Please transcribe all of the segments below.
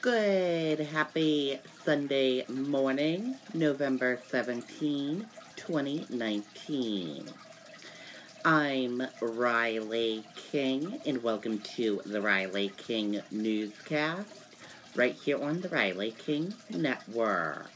Good, happy Sunday morning, November 17, 2019. I'm Riley King, and welcome to the Riley King Newscast, right here on the Riley King Network.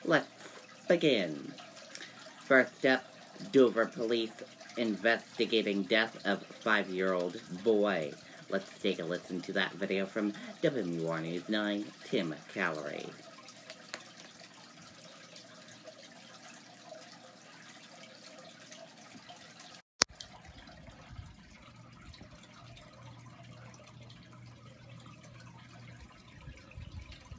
Let's begin. First up, Dover police investigating death of 5-year-old boy. Let's take a listen to that video from WMUR News 9, Tim Callery.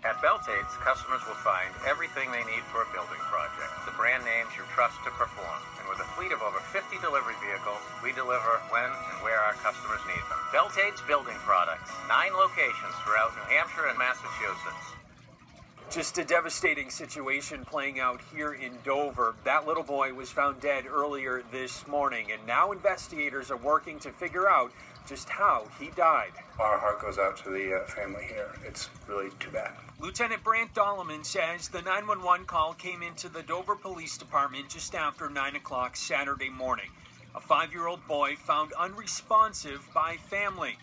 At Beltates, customers will find everything they need for a building project. The brand names you trust to perform. And with a fleet of over 50 delivery vehicles, we deliver when and where our customers need them. Beltates Building Products. 9 locations throughout New Hampshire and Massachusetts. Just a devastating situation playing out here in Dover. That little boy was found dead earlier this morning, and now investigators are working to figure out just how he died. Our heart goes out to the family here. It's really too bad. Lieutenant Brant Dolleman says the 911 call came into the Dover Police Department just after 9 o'clock Saturday morning. A 5-year-old boy found unresponsive by family.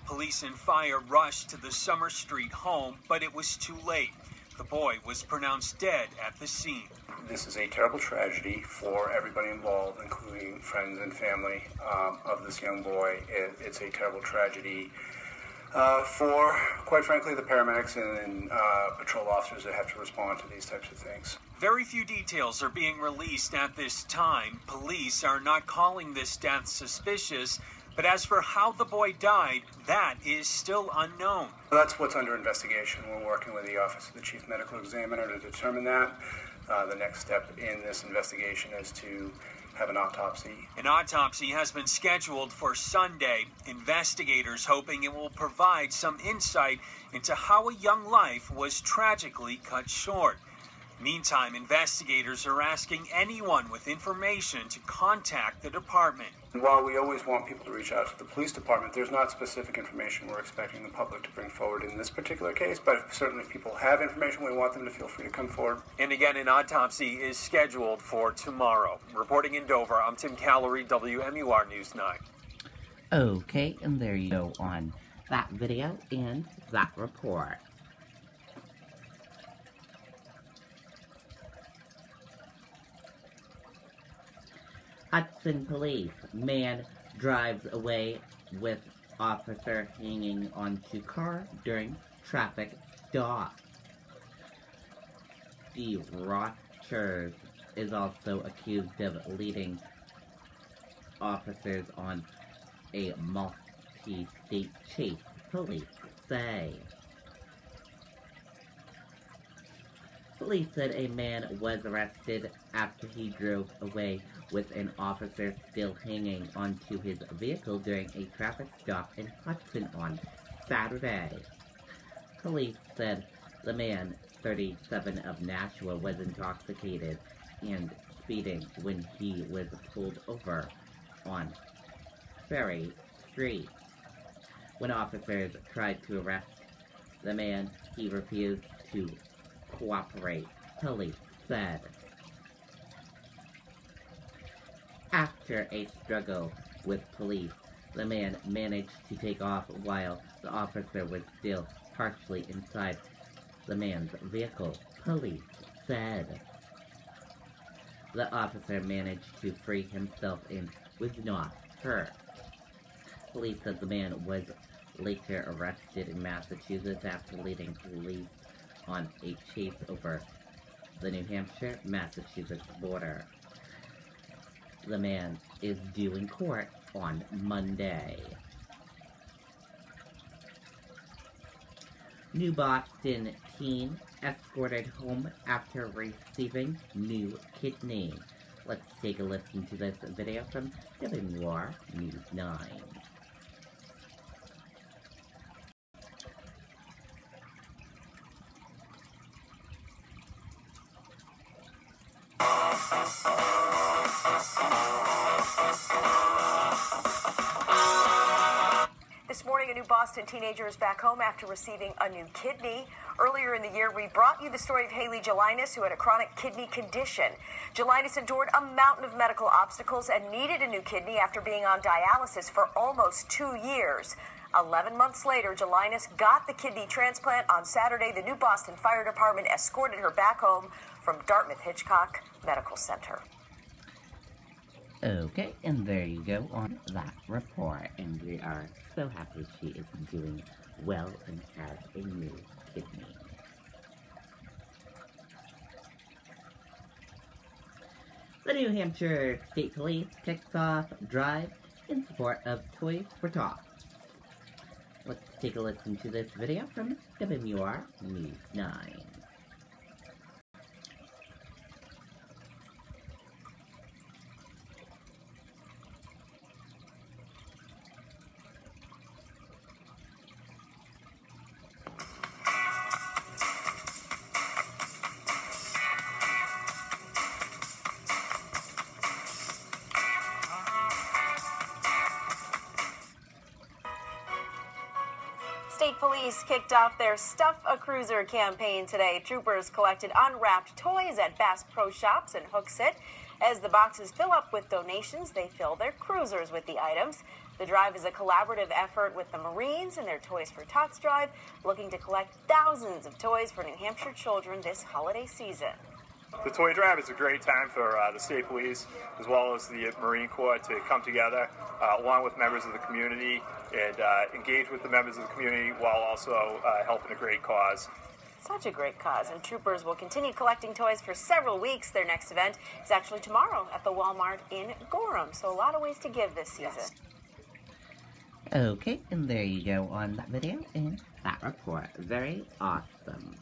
Police and fire rushed to the Summer Street home, but it was too late. The boy was pronounced dead at the scene. This is a terrible tragedy for everybody involved, including friends and family of this young boy. It's a terrible tragedy for, quite frankly, the paramedics and patrol officers that have to respond to these types of things. Very few details are being released at this time. Police are not calling this death suspicious, but as for how the boy died, that is still unknown. That's what's under investigation. We're working with the Office of the Chief Medical Examiner to determine that. The next step in this investigation is to have an autopsy. An autopsy has been scheduled for Sunday. Investigators hoping it will provide some insight into how a young life was tragically cut short. Meantime, investigators are asking anyone with information to contact the department. While we always want people to reach out to the police department, there's not specific information we're expecting the public to bring forward in this particular case, but certainly if people have information, we want them to feel free to come forward. And again, an autopsy is scheduled for tomorrow. Reporting in Dover, I'm Tim Callery, WMUR News 9. Okay, and there you go on that video and that report. Hudson police. Man drives away with officer hanging onto car during traffic stop. The Rogers is also accused of leading officers on a multi-state chase, police say. Police said a man was arrested after he drove away with an officer still hanging onto his vehicle during a traffic stop in Hudson on Saturday. Police said the man, 37 of Nashua, was intoxicated and speeding when he was pulled over on Ferry Street. When officers tried to arrest the man, he refused to cooperate, police said. After a struggle with police, the man managed to take off while the officer was still partially inside the man's vehicle, police said. The officer managed to free himself and was not hurt. Police said the man was later arrested in Massachusetts after leading police on a chase over the New Hampshire-Massachusetts border. The man is due in court on Monday. New Boston teen escorted home after receiving new kidney. Let's take a listen to this video from WMUR News 9. This morning, a new Boston teenager is back home after receiving a new kidney. Earlier in the year, we brought you the story of Haley Gelinas, who had a chronic kidney condition. Gelinas endured a mountain of medical obstacles and needed a new kidney after being on dialysis for almost 2 years. 11 months later, Gelinas got the kidney transplant. On Saturday, the new Boston Fire Department escorted her back home from Dartmouth-Hitchcock Medical Center. Okay, and there you go on that report. And we are so happy she is doing well and has a new kidney. The New Hampshire State Police kicks off drive in support of Toys for Tots. Let's take a listen to this video from WMUR News 9. State Police kicked off their Stuff a Cruiser campaign today. Troopers collected unwrapped toys at Bass Pro Shops and Hooksett. As the boxes fill up with donations, they fill their cruisers with the items. The drive is a collaborative effort with the Marines and their Toys for Tots drive, looking to collect thousands of toys for New Hampshire children this holiday season. The toy drive is a great time for the State Police as well as the Marine Corps to come together along with members of the community and engage with the members of the community while also helping a great cause. Such a great cause, and troopers will continue collecting toys for several weeks. Their next event is actually tomorrow at the Walmart in Gorham, so a lot of ways to give this season. Yes. Okay, and there you go on that video and that report. Very awesome.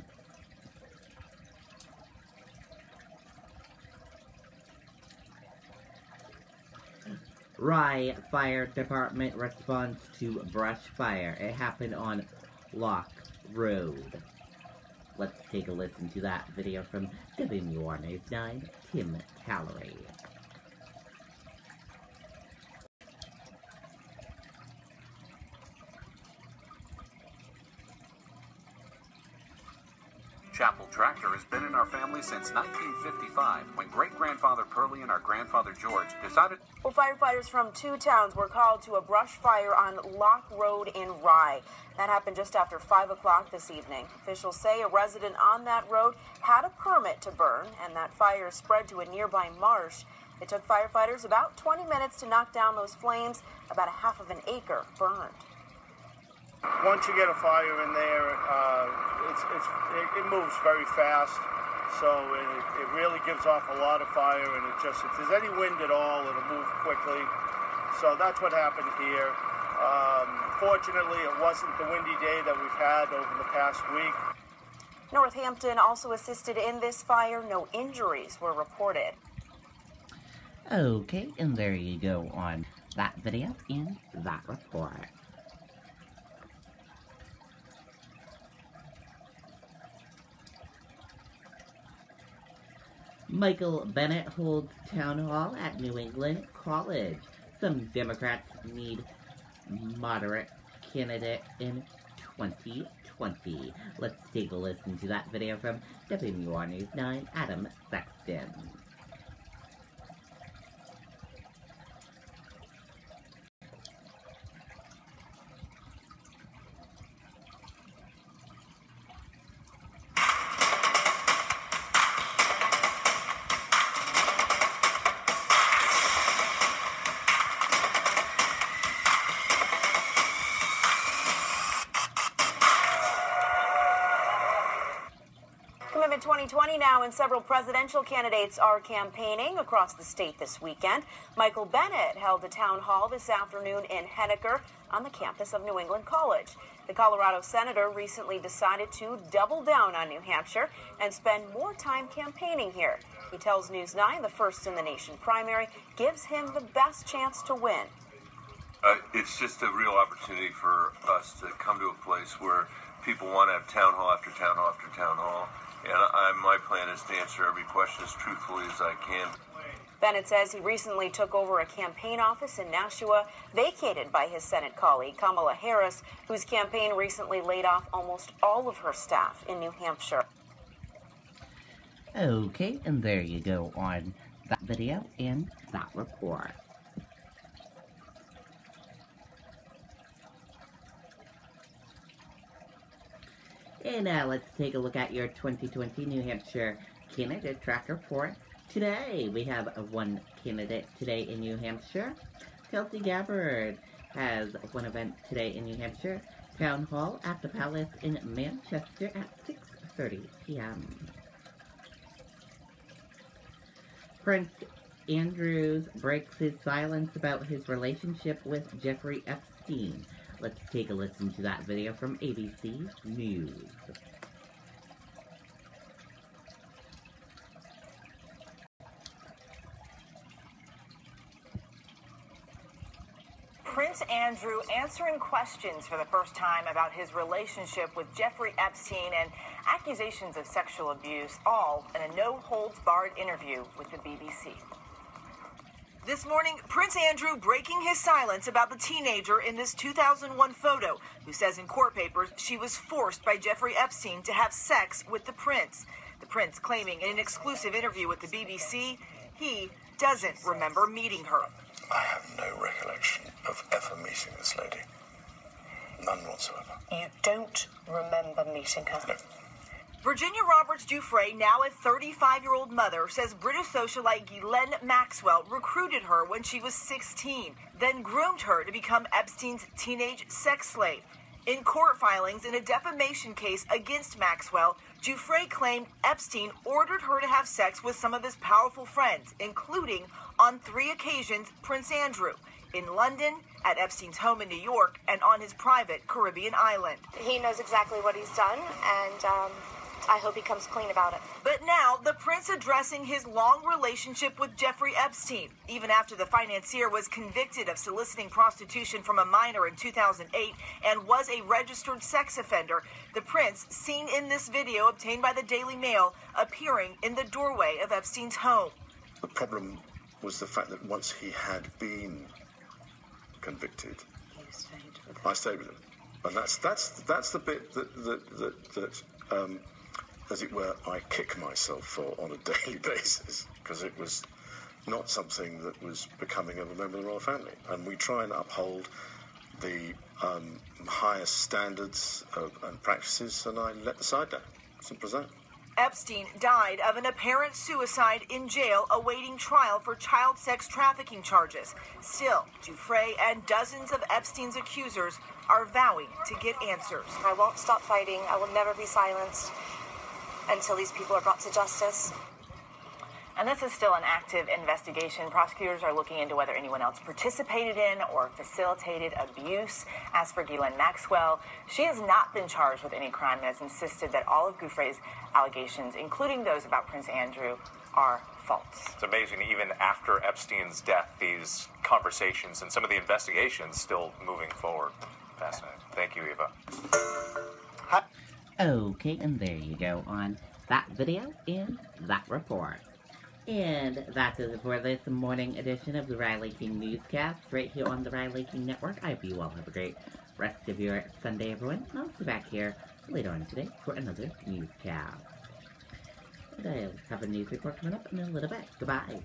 Rye Fire Department responds to brush fire. It happened on Lock Road. Let's take a listen to that video from WMUR News 9, Tim Callery. Chapel Tractor has been in our family since 1955, when great-grandfather Pearlie and our grandfather George decided... Well, firefighters from 2 towns were called to a brush fire on Lock Road in Rye. That happened just after 5 o'clock this evening. Officials say a resident on that road had a permit to burn, and that fire spread to a nearby marsh. It took firefighters about 20 minutes to knock down those flames. About a half of an acre burned. Once you get a fire in there, it moves very fast, so it really gives off a lot of fire, and it just, if there's any wind at all, it'll move quickly. So that's what happened here. Fortunately, it wasn't the windy day that we've had over the past week. Northampton also assisted in this fire. No injuries were reported. Okay, and there you go on that video and that report. Michael Bennett holds town hall at New England College. Some Democrats need moderate candidate in 2020. Let's take a listen to that video from WMUR News 9, Adam Sexton. Commitment 2020 now, and several presidential candidates are campaigning across the state this weekend. Michael Bennett held a town hall this afternoon in Henniker on the campus of New England College. The Colorado senator recently decided to double down on New Hampshire and spend more time campaigning here. He tells News 9 the first in the nation primary gives him the best chance to win. It's just a real opportunity for us to come to a place where people want to have town hall after town hall after town hall. And my plan is to answer every question as truthfully as I can. Bennett says he recently took over a campaign office in Nashua, vacated by his Senate colleague Kamala Harris, whose campaign recently laid off almost all of her staff in New Hampshire. Okay, and there you go on that video and that report. And now let's take a look at your 2020 New Hampshire candidate tracker for today. We have one candidate today in New Hampshire. Kelsey Gabbard has one event today in New Hampshire. Town Hall at the Palace in Manchester at 6:30 p.m. Prince Andrews breaks his silence about his relationship with Jeffrey Epstein. Let's take a listen to that video from ABC News. Prince Andrew answering questions for the first time about his relationship with Jeffrey Epstein and accusations of sexual abuse, all in a no-holds-barred interview with the BBC. This morning, Prince Andrew breaking his silence about the teenager in this 2001 photo, who says in court papers she was forced by Jeffrey Epstein to have sex with the prince. The prince claiming in an exclusive interview with the BBC he doesn't remember meeting her. I have no recollection of ever meeting this lady. None whatsoever. You don't remember meeting her? No. Virginia Roberts Giuffre, now a 35-year-old mother, says British socialite Ghislaine Maxwell recruited her when she was 16, then groomed her to become Epstein's teenage sex slave. In court filings in a defamation case against Maxwell, Giuffre claimed Epstein ordered her to have sex with some of his powerful friends, including, on 3 occasions, Prince Andrew, in London, at Epstein's home in New York, and on his private Caribbean island. He knows exactly what he's done, and I hope he comes clean about it. But now, the prince addressing his long relationship with Jeffrey Epstein, even after the financier was convicted of soliciting prostitution from a minor in 2008 and was a registered sex offender. The prince, seen in this video obtained by the Daily Mail, appearing in the doorway of Epstein's home. The problem was the fact that once he had been convicted, I stayed with him. And that's the bit that as it were, I kick myself for on a daily basis, because it was not something that was becoming of a member of the royal family. And we try and uphold the highest standards and practices, and I let the side down. Simple as that. Epstein died of an apparent suicide in jail awaiting trial for child sex trafficking charges. Still, Giuffre and dozens of Epstein's accusers are vowing to get answers. I won't stop fighting. I will never be silenced until these people are brought to justice. And this is still an active investigation. Prosecutors are looking into whether anyone else participated in or facilitated abuse. As for Ghislaine Maxwell, she has not been charged with any crime and has insisted that all of Giuffre's allegations, including those about Prince Andrew, are false. It's amazing, even after Epstein's death, these conversations and some of the investigations still moving forward. Fascinating. Thank you, Eva. Okay, and there you go on that video and that report. And that is it for this morning edition of the Riley King Newscast, right here on the Riley King Network. I hope you all have a great rest of your Sunday, everyone. And I'll see you back here later on today for another newscast. And I'll have a news report coming up in a little bit. Goodbye.